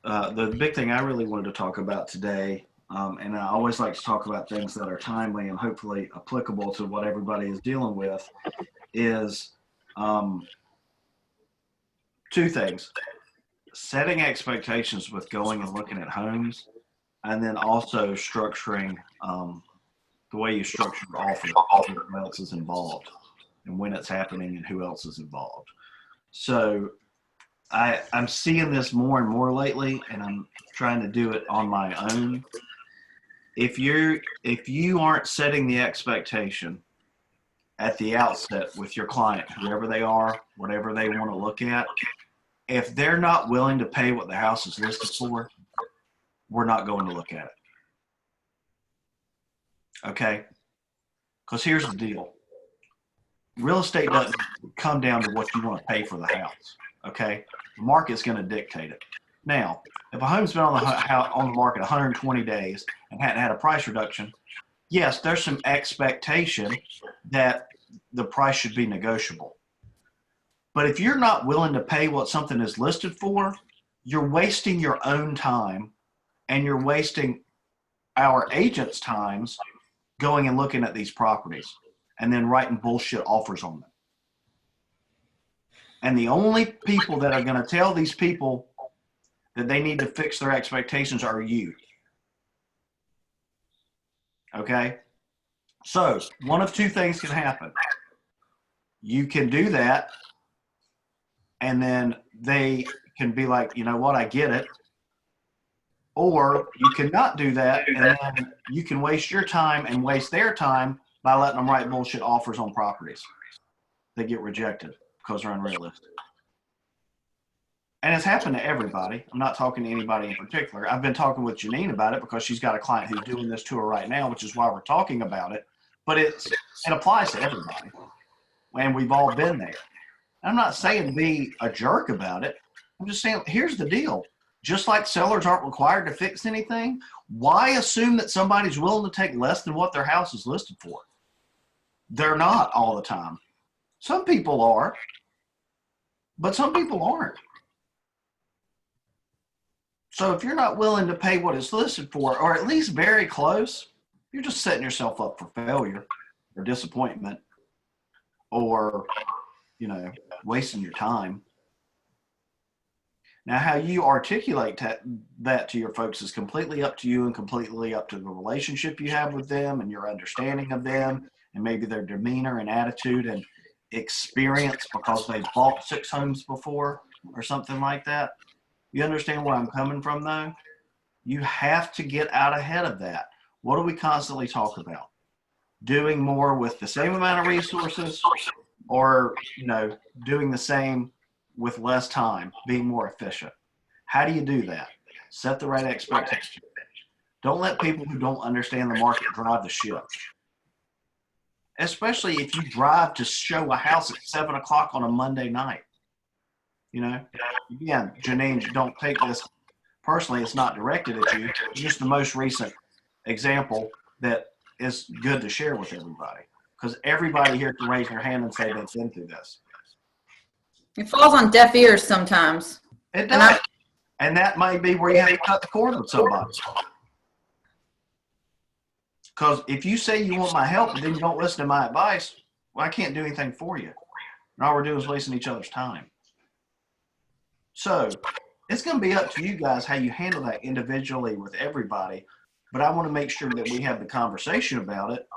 The big thing I really wanted to talk about today, and I always like to talk about things that are timely and hopefully applicable to what everybody is dealing with, is um, two things: setting expectations with going and looking at homes, and then also structuring the way you structure your offer, who else is involved, and when it's happening, and who else is involved. So I'm seeing this more and more lately, and I'm trying to do it on my own. If you aren't setting the expectation at the outset with your client, whoever they are, whatever they want to look at, if they're not willing to pay what the house is listed for, we're not going to look at it. Okay? Because here's the deal. Real estate doesn't come down to what you want to pay for the house. Okay? The market's going to dictate it. Now, if a home's been on the market 120 days and hadn't had a price reduction, yes, there's some expectation that the price should be negotiable. But if you're not willing to pay what something is listed for, you're wasting your own time and you're wasting our agents' times going and looking at these properties and then writing bullshit offers on them. And the only people that are going to tell these people that they need to fix their expectations are you. Okay? So, one of two things can happen. You can do that, and then they can be like, you know what, I get it. Or you cannot do that, and then you can waste your time and waste their time by letting them write bullshit offers on properties. They get rejected because they're unrealistic. And it's happened to everybody. I'm not talking to anybody in particular. I've been talking with Janine about it because she's got a client who's doing this to her right now, which is why we're talking about it. But it applies to everybody. And we've all been there. I'm not saying be a jerk about it. I'm just saying, here's the deal. Just like sellers aren't required to fix anything, why assume that somebody's willing to take less than what their house is listed for? They're not all the time. Some people are, but some people aren't. So if you're not willing to pay what it's listed for, or at least very close, you're just setting yourself up for failure or disappointment or, wasting your time. Now, how you articulate that to your folks is completely up to you and completely up to the relationship you have with them and your understanding of them and maybe their demeanor and attitude and experience because they've bought 6 homes before or something like that. You understand where I'm coming from, though? You have to get out ahead of that. What do we constantly talk about? Doing more with the same amount of resources or, doing the same with less time, being more efficient. How do you do that? Set the right expectation. Don't let people who don't understand the market drive the ship. Especially if you drive to show a house at 7 o'clock on a Monday night. Again, Janine, don't take this personally. It's not directed at you. It's just the most recent example that is good to share with everybody. Because everybody here can raise their hand and say they've been through this. It falls on deaf ears sometimes. It does. And that might be where you have to cut the cord with somebody. Because if you say you want my help and then you don't listen to my advice, well, I can't do anything for you. And all we're doing is wasting each other's time. So it's going to be up to you guys how you handle that individually with everybody. But I want to make sure that we have the conversation about it.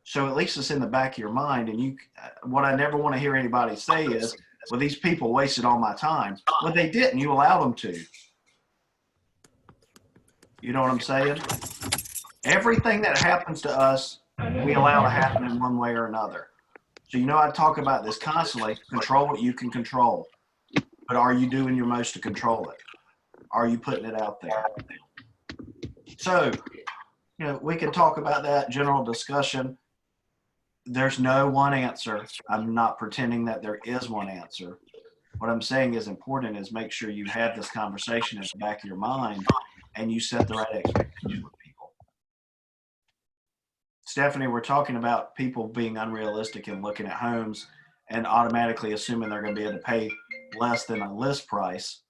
So at least it's in the back of your mind. And what I never want to hear anybody say is, well, these people wasted all my time. Well, they didn't. You allowed them to. You know what I'm saying? Everything that happens to us, we allow to happen in one way or another. So, I talk about this constantly. Control what you can control. But are you doing your most to control it? Are you putting it out there? So, we can talk about that general discussion. There's no one answer. I'm not pretending that there is one answer. What I'm saying is important is make sure you have this conversation in the back of your mind and you set the right expectations with people. Stephanie, we're talking about people being unrealistic and looking at homes and automatically assuming they're going to be able to pay less than a list price.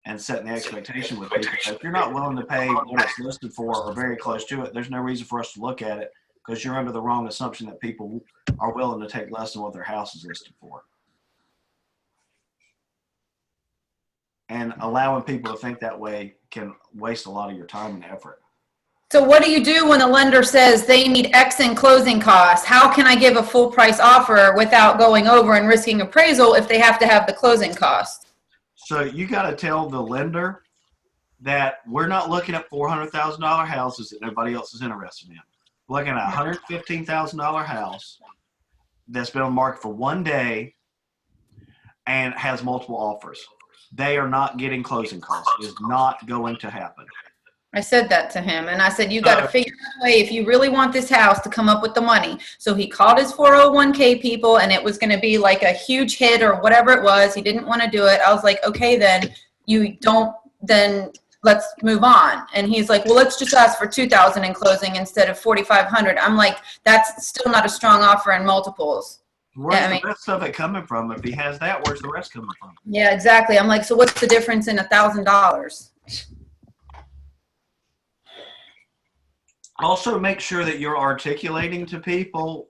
and setting the expectation with people. So if you're not willing to pay what it's listed for or very close to it, there's no reason for us to look at it, because you're under the wrong assumption that people are willing to take less than what their house is listed for. And allowing people to think that way can waste a lot of your time and effort. So what do you do when the lender says they need X in closing costs? How can I give a full price offer without going over and risking appraisal if they have to have the closing costs? So you got to tell the lender that we're not looking at $400,000 houses that nobody else is interested in. We're looking at a $115,000 house that's been on the market for 1 day and has multiple offers. They are not getting closing costs. It is not going to happen. I said that to him, and I said, you got to figure out a way if you really want this house to come up with the money. So he called his 401k people, and it was going to be like a huge hit or whatever it was. He didn't want to do it. I was like, okay, then then let's move on. And he's like, well, let's just ask for $2,000 in closing instead of $4,500. I'm like, that's still not a strong offer in multiples. Where's the rest of it coming from? If he has that, where's the rest coming from? Yeah, exactly. I'm like, so what's the difference in $1,000? Also, make sure that you're articulating to people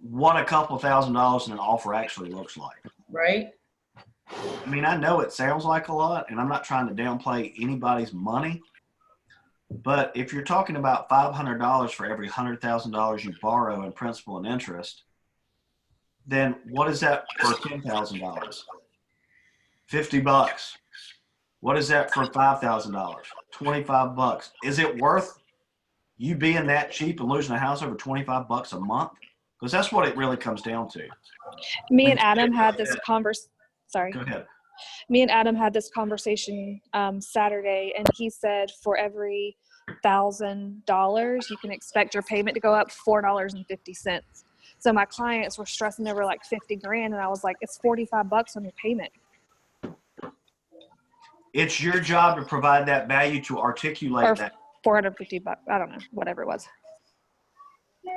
what a couple $1,000s in an offer actually looks like. Right. I mean, I know it sounds like a lot, and I'm not trying to downplay anybody's money, but if you're talking about $500 for every $100,000 you borrow in principal and interest, then what is that for $10,000? $50. What is that for $5,000? $25. Is it worth you being that cheap and losing a house over $25 a month? Because that's what it really comes down to. Me and Adam had this Sorry. Go ahead. Me and Adam had this conversation Saturday, and he said for every $1,000, you can expect your payment to go up $4.50. So my clients were stressing over like 50 grand, and I was like, it's $45 on your payment. It's your job to provide that value, to articulate Or that. $450. I don't know, whatever it was.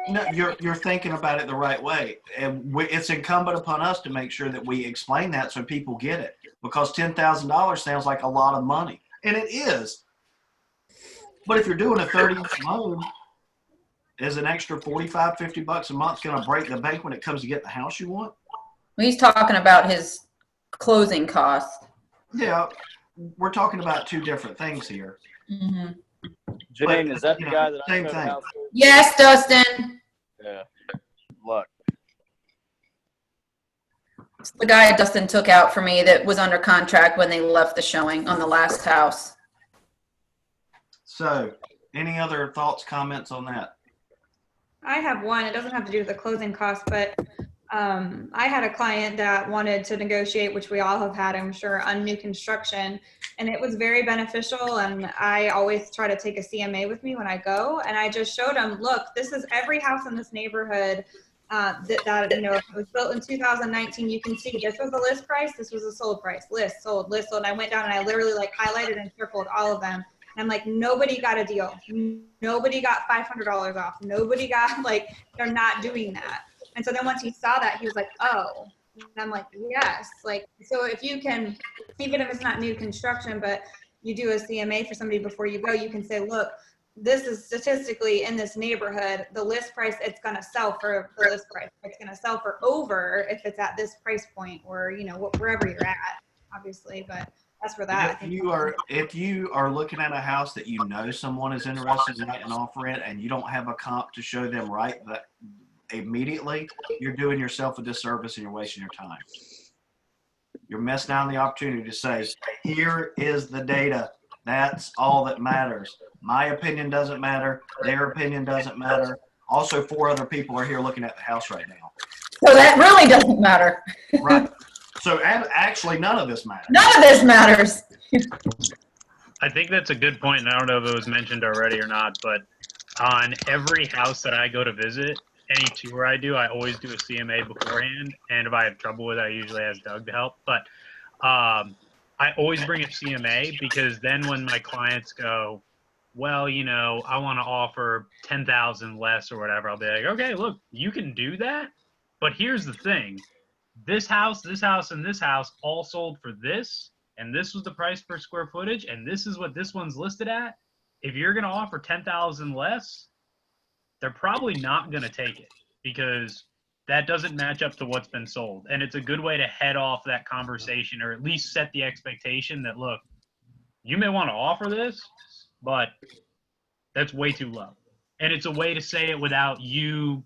No, you're thinking about it the right way, and it's incumbent upon us to make sure that we explain that so people get it. Because $10,000 sounds like a lot of money, and it is. But if you're doing a 30-inch loan, is an extra $45, $50 a month going to break the bank when it comes to getting the house you want? Well, he's talking about his closing costs. Yeah, we're talking about two different things here. Mm-hmm. Jane, is that the guy that I same showed thing. house to? Yes, Dustin. Yeah. Look. It's the guy Dustin took out for me that was under contract when they left the showing on the last house. So, any other thoughts, comments on that? I have one. It doesn't have to do with the closing costs, but I had a client that wanted to negotiate, which we all have had, I'm sure, on new construction, and it was very beneficial. And I always try to take a CMA with me when I go, and I just showed him, look, this is every house in this neighborhood that you know, if it was built in 2019. You can see this was the list price, this was the sold price, list, sold, list, sold. And I went down and I literally like highlighted and circled all of them. And I'm like, nobody got a deal. Nobody got $500 off. Nobody got, like, they're not doing that. And so then once he saw that, he was like, oh. And I'm like, yes. Like, so if you can, even if it's not new construction, but you do a CMA for somebody before you go, you can say, look, this is statistically in this neighborhood, the list price, it's going to sell for the list price. It's going to sell for over if it's at this price point, or, you know, wherever you're at, obviously. But that's for that. If you are looking at a house that you know someone is interested in and offer it, and you don't have a comp to show them right that immediately, you're doing yourself a disservice and you're wasting your time. You're missing out on the opportunity to say, here is the data. That's all that matters. My opinion doesn't matter. Their opinion doesn't matter. Also, 4 other people are here looking at the house right now. So that really doesn't matter. Right. So actually, none of this matters. None of this matters. I think that's a good point, and I don't know if it was mentioned already or not, but on every house that I go to visit, any tour I do, I always do a CMA beforehand, and if I have trouble with it, I usually ask Doug to help. But I always bring a CMA, because then when my clients go, well, you know, I want to offer $10,000 less or whatever, I'll be like, okay, look, you can do that, but here's the thing. This house, and this house all sold for this, and this was the price per square footage, and this is what this one's listed at, if you're going to offer 10,000 less, they're probably not going to take it because that doesn't match up to what's been sold. And it's a good way to head off that conversation, or at least set the expectation that, look, you may want to offer this, but that's way too low. And it's a way to say it without you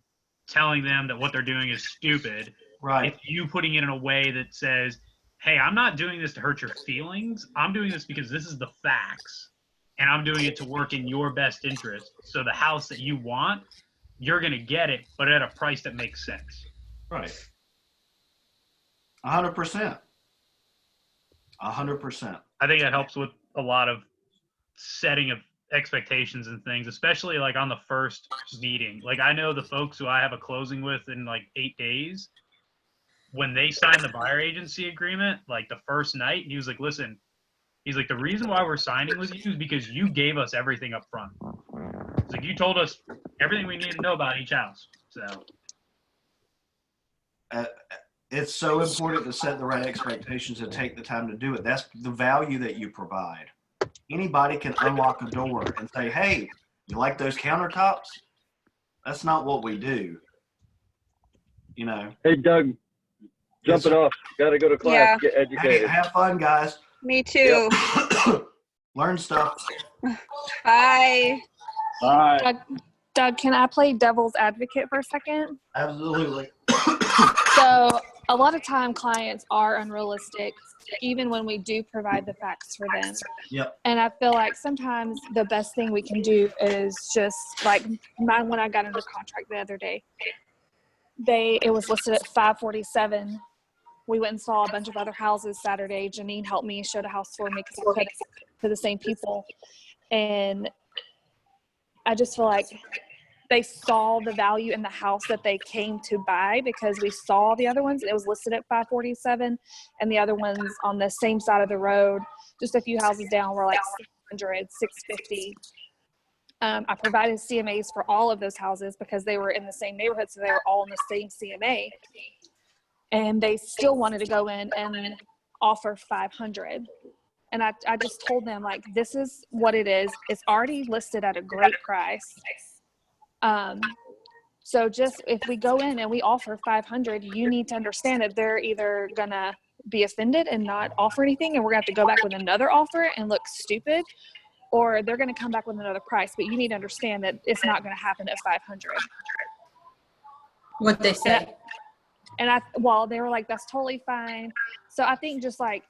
telling them that what they're doing is stupid. Right. It's you putting it in a way that says, hey, I'm not doing this to hurt your feelings. I'm doing this because this is the facts, and I'm doing it to work in your best interest. So the house that you want, you're going to get it, but at a price that makes sense. Right. 100%. 100%. I think that helps with a lot of setting of expectations and things, especially like on the first meeting. Like I know the folks who I have a closing with in like 8 days, when they signed the buyer agency agreement, like the first night, he was like, listen, he's like, the reason why we're signing with you is because you gave us everything up front. It's like, you told us everything we need to know about each house. So it's so important to set the right expectations and take the time to do it. That's the value that you provide. Anybody can unlock a door and say, hey, you like those countertops? That's not what we do. You know. Hey, Doug, jump it off. Got to go to class, Yeah. get educated. Hey, have fun, guys. Me too. Learn stuff. Bye. Bye. Doug, can I play devil's advocate for a second? Absolutely. So a lot of time clients are unrealistic, even when we do provide the facts for them. Yep. And I feel like sometimes the best thing we can do is just like mine when I got under contract the other day. It was listed at $547. We went and saw a bunch of other houses Saturday. Janine helped me, showed a house for me because I couldn't to the same people. And I just feel like they saw the value in the house that they came to buy because we saw the other ones. It was listed at $547, and the other ones on the same side of the road, just a few houses down, were like $600, $650. I provided CMAs for all of those houses because they were in the same neighborhood, so they were all in the same CMA. And they still wanted to go in and offer $500. And I just told them, like, this is what it is. It's already listed at a great price. So just if we go in and we offer $500, you need to understand that they're either gonna be offended and not offer anything, and we're gonna have to go back with another offer and look stupid, or they're gonna come back with another price. But you need to understand that it's not gonna happen at $500. What they say. And they were like, that's totally fine. So I think just like,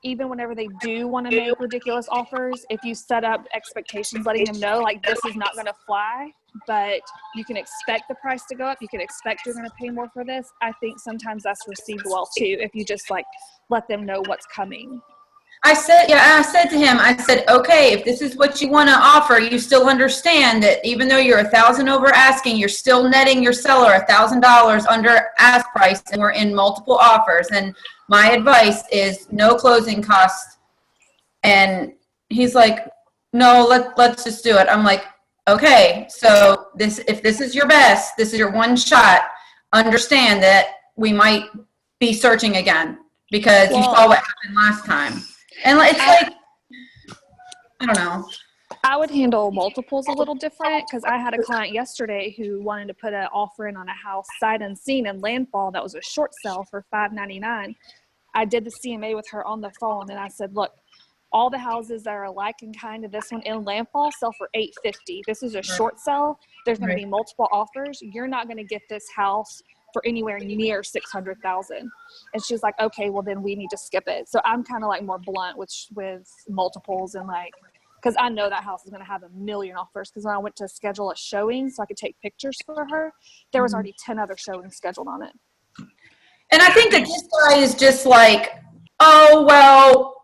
even whenever they do want to make ridiculous offers, if you set up expectations, letting them know, like, this is not going to fly, but you can expect the price to go up. You can expect you're going to pay more for this. I think sometimes that's received well too, if you just like let them know what's coming. I said to him, okay, if this is what you want to offer, you still understand that even though you're $1,000 over asking, you're still netting your seller $1,000 under ask price, and we're in multiple offers. And my advice is no closing costs. And he's like, no, let's just do it. I'm like, okay, so if this is your best, this is your one shot, understand that we might be searching again because you saw what happened last time. And it's like, I don't know. I would handle multiples a little different because I had a client yesterday who wanted to put an offer in on a house sight unseen in Landfall that was a short sale for $599. I did the CMA with her on the phone, and I said, look, all the houses that are alike in kind of this one in Landfall sell for $850. This is a short sale. There's going to be multiple offers. You're not going to get this house for anywhere near $600,000. And she was like, okay, well then we need to skip it. So I'm kind of like more blunt with multiples, and like, because I know that house is going to have a million offers. Because when I went to schedule a showing so I could take pictures for her, there was already 10 other showings scheduled on it. And I think that this guy is just like, oh, well,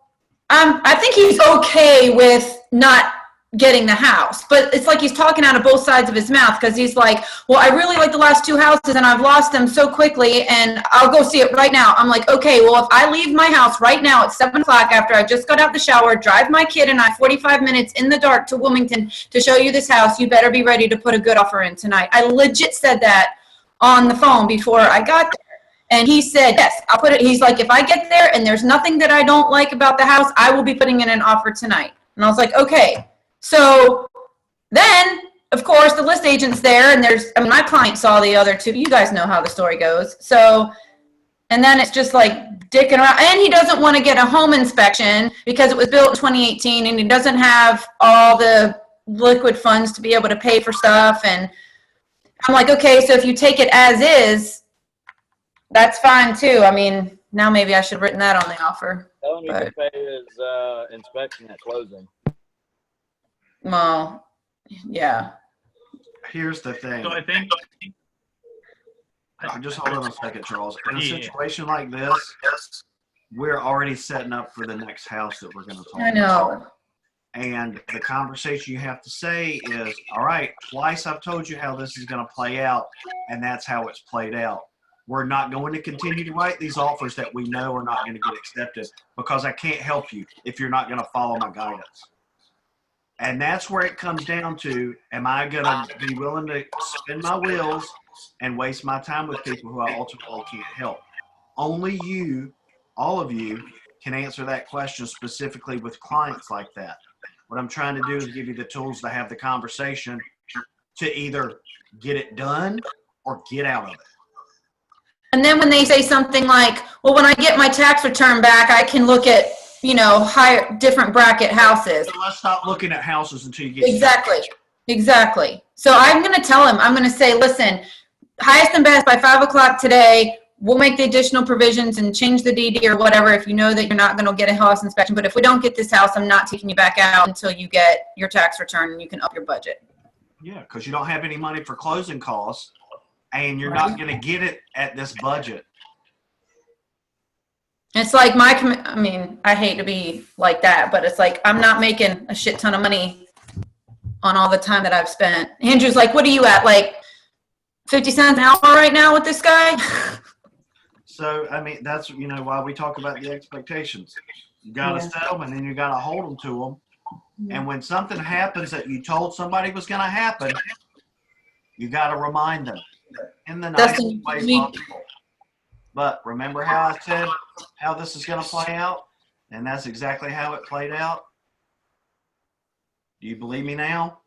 I think he's okay with not getting the house, but it's like he's talking out of both sides of his mouth, because he's like, well, I really like the last two houses and I've lost them so quickly and I'll go see it right now. I'm like, okay, well, if I leave my house right now at 7 o'clock after I just got out the shower, drive my kid and I 45 minutes in the dark to Wilmington to show you this house, you better be ready to put a good offer in tonight. I legit said that on the phone before I got there. And he said, yes, I'll put it. He's like, if I get there and there's nothing that I don't like about the house, I will be putting in an offer tonight. And I was like, okay. So then, of course, the list agent's there, and my client saw the other two. You guys know how the story goes. So, and then it's just like dicking around. And he doesn't want to get a home inspection because it was built in 2018, and he doesn't have all the liquid funds to be able to pay for stuff. And I'm like, okay, so if you take it as is, that's fine too. I mean, now maybe I should have written that on the offer. Tell him you can pay his inspection at closing. Well, yeah. Here's the thing. So I think. Just hold on a second, Charles. In a situation like this, we're already setting up for the next house that we're going to talk about. I know. And the conversation you have to say is, all right, twice I've told you how this is going to play out, and that's how it's played out. We're not going to continue to write these offers that we know are not going to get accepted because I can't help you if you're not going to follow my guidance. And that's where it comes down to, am I going to be willing to spin my wheels and waste my time with people who I ultimately can't help? Only you, all of you, can answer that question specifically with clients like that. What I'm trying to do is give you the tools to have the conversation to either get it done or get out of it. And then when they say something like, well, when I get my tax return back, I can look at, higher, different bracket houses. So let's stop looking at houses until you get Exactly. So I'm going to tell him, I'm going to say, listen, highest and best by 5 o'clock today, we'll make the additional provisions and change the DD or whatever if you know that you're not going to get a house inspection. But if we don't get this house, I'm not taking you back out until you get your tax return and you can up your budget. Yeah, because you don't have any money for closing costs and you're not going to get it at this budget. It's like I hate to be like that, but it's like I'm not making a shit ton of money on all the time that I've spent. Andrew's like, what are you at, like 50 cents an hour right now with this guy? So, that's, why we talk about the expectations. You got to set them and then you got to hold them to them. Yeah. And when something happens that you told somebody was going to happen, you got to remind them in the nicest way possible. But remember how I said how this is going to play out? And that's exactly how it played out. Do you believe me now?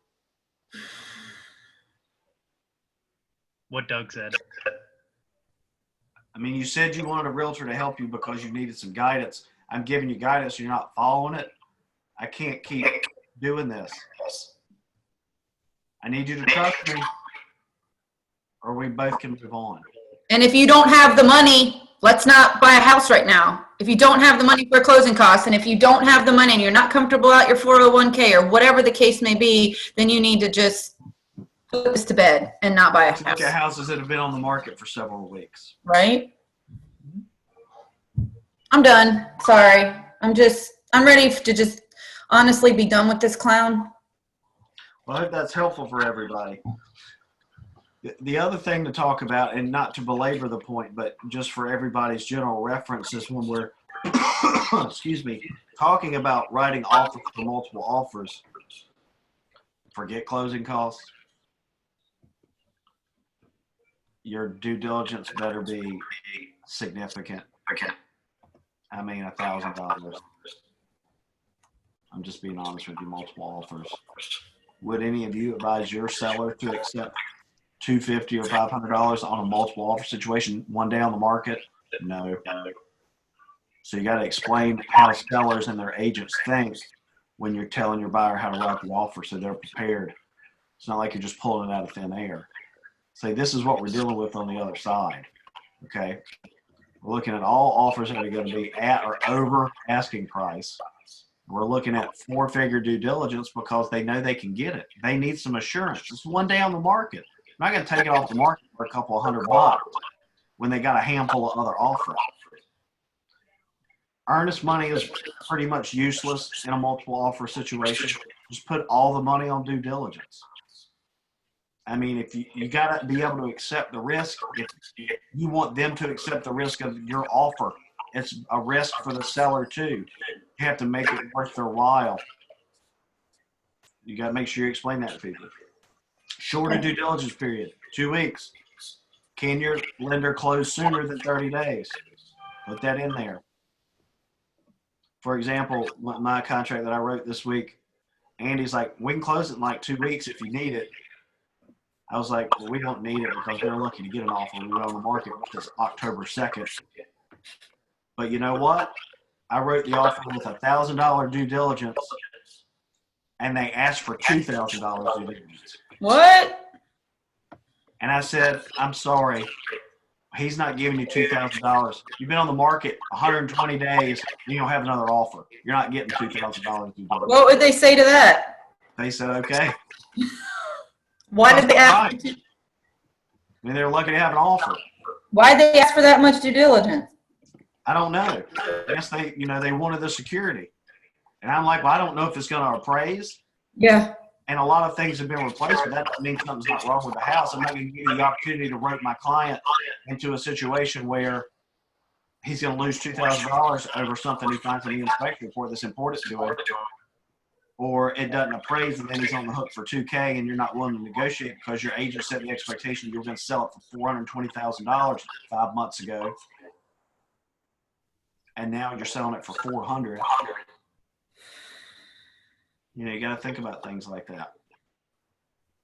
What Doug said. You said you wanted a realtor to help you because you needed some guidance. I'm giving you guidance. You're not following it. I can't keep doing this. I need you to trust me or we both can move on. And if you don't have the money, let's not buy a house right now. If you don't have the money for closing costs, and if you don't have the money and you're not comfortable at your 401k or whatever the case may be, then you need to just put this to bed and not buy a house. Look at houses that have been on the market for several weeks. Right? I'm done. Sorry. I'm ready to just honestly be done with this clown. Well, I hope that's helpful for everybody. The other thing to talk about, and not to belabor the point, but just for everybody's general reference, is when we're, talking about writing offers for multiple offers, forget closing costs. Your due diligence better be significant. $1,000. I'm just being honest with you, multiple offers. Would any of you advise your seller to accept $250 or $500 on a multiple offer situation one day on the market? No. So you got to explain how sellers and their agents think when you're telling your buyer how to write the offer so they're prepared. It's not like you're just pulling it out of thin air. Say, this is what we're dealing with on the other side. Okay. We're looking at all offers that are going to be at or over asking price. We're looking at 4-figure due diligence because they know they can get it. They need some assurance. It's one day on the market. I'm not going to take it off the market for a couple of $100 when they got a handful of other offers. Earnest money is pretty much useless in a multiple offer situation. Just put all the money on due diligence. If you got to be able to accept the risk, if you want them to accept the risk of your offer, it's a risk for the seller too. You have to make it worth their while. You got to make sure you explain that to people. Shorter due diligence period, 2 weeks. Can your lender close sooner than 30 days? Put that in there. For example, my contract that I wrote this week, Andy's like, we can close it in like 2 weeks if you need it. I was like, well, we don't need it because we were lucky to get an offer. We were on the market, which is October 2nd. But you know what? I wrote the offer with $1,000 due diligence, and they asked for $2,000 due diligence. What? And I said, I'm sorry. He's not giving you $2,000. You've been on the market 120 days. You don't have another offer. You're not getting $2,000 due diligence. What would they say to that? They said, okay. Why did they ask? Right. I mean, they're lucky to have an offer. Why did they ask for that much due diligence? I don't know. I guess they wanted the security. And I'm like, well, I don't know if it's going to appraise. Yeah. And a lot of things have been replaced, but that means something's not wrong with the house. I'm not going to give you the opportunity to rope my client into a situation where he's going to lose $2,000 over something he finds in the inspection report that's important to him, or it doesn't appraise and then he's on the hook for $2K and you're not willing to negotiate because your agent set the expectation you were going to sell it for $420,000 5 months ago, and now you're selling it for $400,000. You know, you got to think about things like that.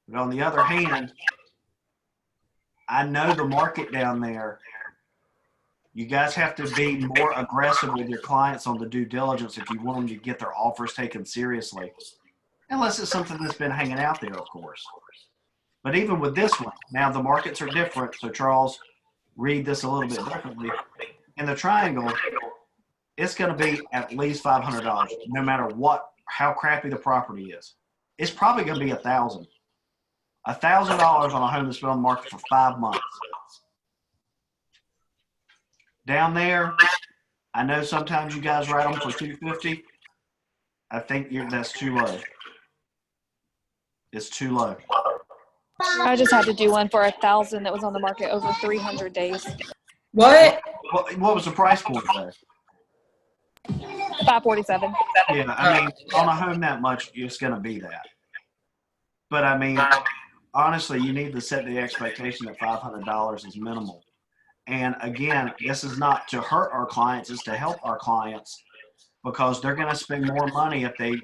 But on the other hand, I know the market down there. You guys have to be more aggressive with your clients on the due diligence if you want them to get their offers taken seriously. Unless it's something that's been hanging out there, of course. But even with this one, now the markets are different. So Charles, read this a little bit differently. In the triangle, it's going to be at least $500, no matter how crappy the property is. It's probably going to be $1,000. $1,000 on a home that's been on the market for 5 months. Down there, I know sometimes you guys write them for $250. I think that's too low. It's too low. I just had to do one for $1,000 that was on the market over 300 days. What? What was the price point there? $547. Yeah, I mean, on a home that much, it's going to be that. But I mean, honestly, you need to set the expectation that $500 is minimal. And again, this is not to hurt our clients, it's to help our clients, because they're going to spend more money if they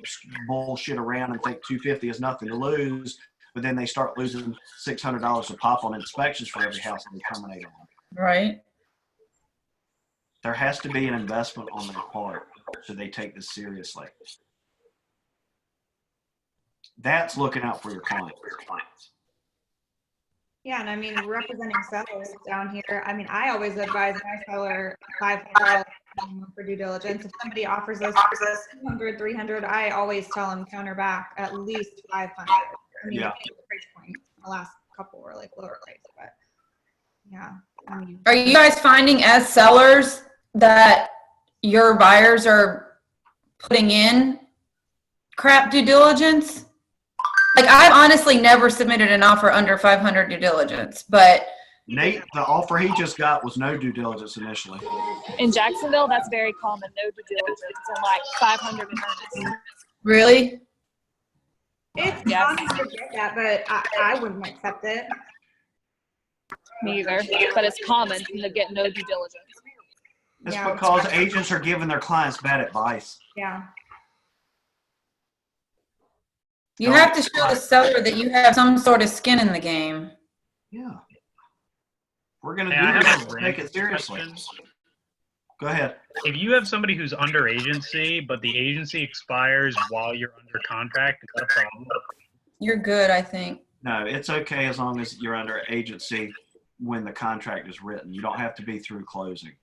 bullshit around and think $250 is nothing to lose, but then they start losing $600 a pop on inspections for every house that they terminate on. Right. There has to be an investment on their part so they take this seriously. That's looking out for your clients. Yeah, and I mean, representing sellers down here, I mean, I always advise my seller $500 for due diligence. If somebody offers us $200, $300, I always tell them counter back at least $500. I mean, Yeah. the price point. The last couple were like lower price, but yeah. I mean, Are you guys finding as sellers that your buyers are putting in crap due diligence? Like, I've honestly never submitted an offer under 500 due diligence, but Nate, the offer he just got was no due diligence initially. In Jacksonville, that's very common. No due diligence and like 500 in earnest. really? it's Yes. common to get that, but I wouldn't accept it. Me either. But it's common to get no due diligence. It's Yeah. because agents are giving their clients bad advice. Yeah. You have to show the seller that you have some sort of skin in the game. Yeah. We're going to Hey, I do have this. a Take it seriously. question. Go ahead. If you have somebody who's under agency, but the agency expires while you're under contract, is that a problem? You're good, I think. No, it's okay as long as you're under agency when the contract is written. You don't have to be through closing.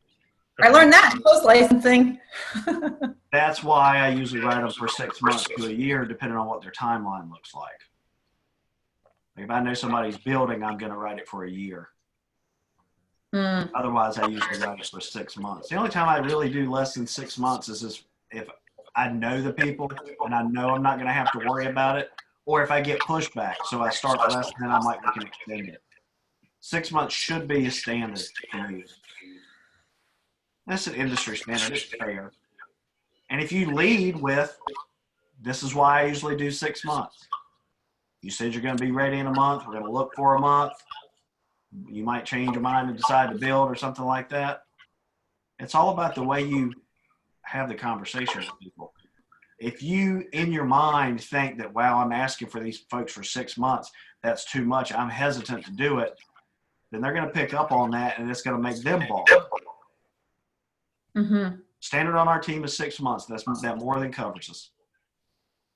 I learned that in post licensing. That's why I usually write them for 6 months to a year, depending on what their timeline looks like. Like if I know somebody's building, I'm going to write it for a year. Otherwise, I usually write it for 6 months. The only time I really do less than 6 months is if I know the people and I know I'm not going to have to worry about it, or if I get pushback. So I start less and then I'm like, we can extend it. 6 months should be a standard for me. That's an industry standard. It's fair. And if you lead with, this is why I usually do 6 months. You said you're going to be ready in a month. We're going to look for a month. You might change your mind and decide to build or something like that. It's all about the way you have the conversation with people. If you, in your mind, think that, wow, I'm asking for these folks for 6 months, that's too much, I'm hesitant to do it, then they're going to pick up on that, and it's going to make them ball. Mm-hmm. Standard on our team is 6 months. That more than covers us.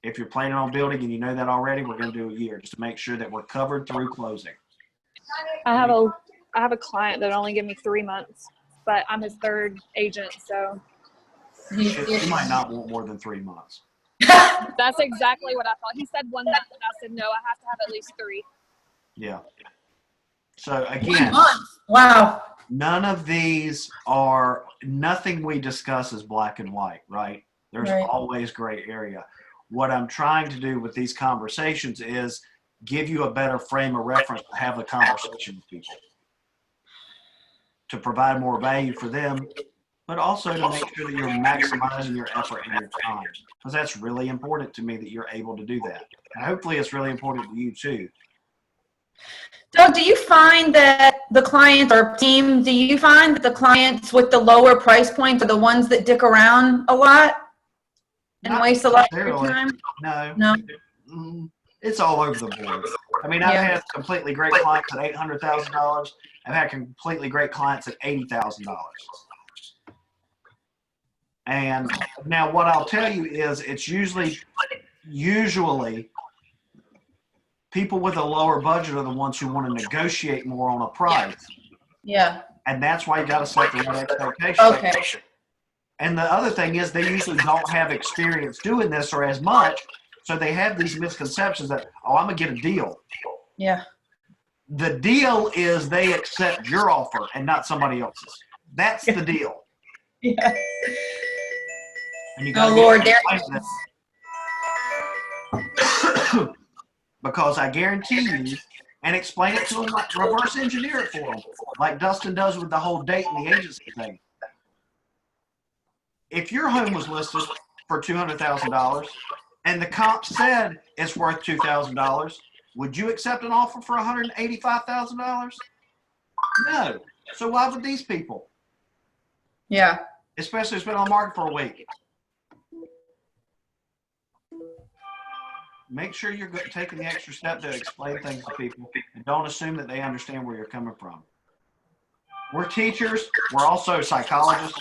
If you're planning on building and you know that already, we're going to do a year just to make sure that we're covered through closing. I have a client that only gave me 3 months, but I'm his third agent, so You might not want more than 3 months. that's exactly what I thought. He said 1 month, and I said no, I have to have at least 3. Yeah. So again, Wow. none of these are, nothing we discuss is black and white, right? There's Right. always gray area. What I'm trying to do with these conversations is give you a better frame of reference to have a conversation with people, to provide more value for them, but also to make sure that you're maximizing your effort and your time, because that's really important to me that you're able to do that. And hopefully it's really important to you too. Doug, do you find that the clients or team, do you find that the clients with the lower price points are the ones that dick around a lot and Not waste a lot of your necessarily. time? No. No. It's all over the board. I mean, I've Yeah. had completely great clients at $800,000. I've had completely great clients at $80,000. And now what I'll tell you is it's usually people with a lower budget are the ones who want to negotiate more on a price. Yeah. And that's why you got to set the right expectations. Okay. And the other thing is they usually don't have experience doing this or as much. So they have these misconceptions that, oh, I'm going to get a deal. Yeah. The deal is they accept your offer and not somebody else's. That's the deal. Yeah. And you Oh, gotta Lord, there. because I guarantee you, and explain it to them, like reverse engineer it for them, like Dustin does with the whole date and the agency thing. If your home was listed for $200,000 and the comp said it's worth $2,000, would you accept an offer for $185,000? No. So why would these people? Yeah. Especially if it's been on the market for a week. Make sure you're taking the extra step to explain things to people and don't assume that they understand where you're coming from. We're teachers. We're also psychologists.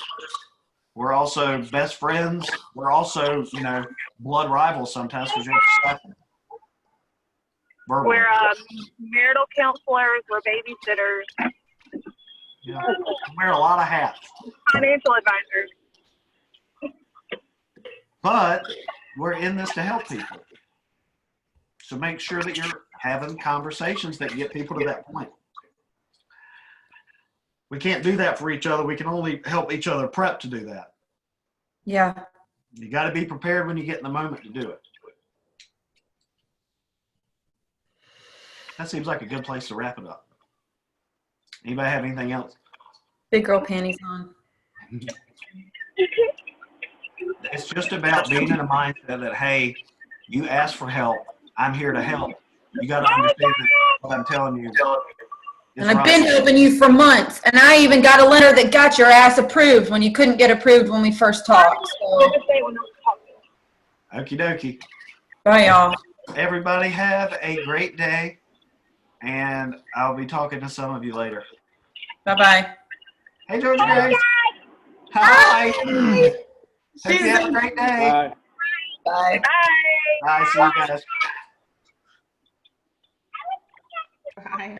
We're also best friends. We're also, blood rivals sometimes because you have to stop them. We're marital counselors. We're babysitters. Yeah. We wear a lot of hats. Financial advisors. But we're in this to help people. So make sure that you're having conversations that get people to that point. We can't do that for each other. We can only help each other prep to do that. Yeah. You got to be prepared when you get in the moment to do it. That seems like a good place to wrap it up. Anybody have anything else? Big girl panties on. It's just about being in a mindset that, hey, you asked for help. I'm here to help. You got to understand that what I'm telling you. And I've been helping you for months. And I even got a letter that got your ass approved when you couldn't get approved when we first talked. So. Okie dokie. Bye, y'all. Everybody have a great day. And I'll be talking to some of you later. Bye-bye. Hey, Georgia Grace. Hi. Hope you have a great day. Bye. Bye. Bye. See you guys. Bye.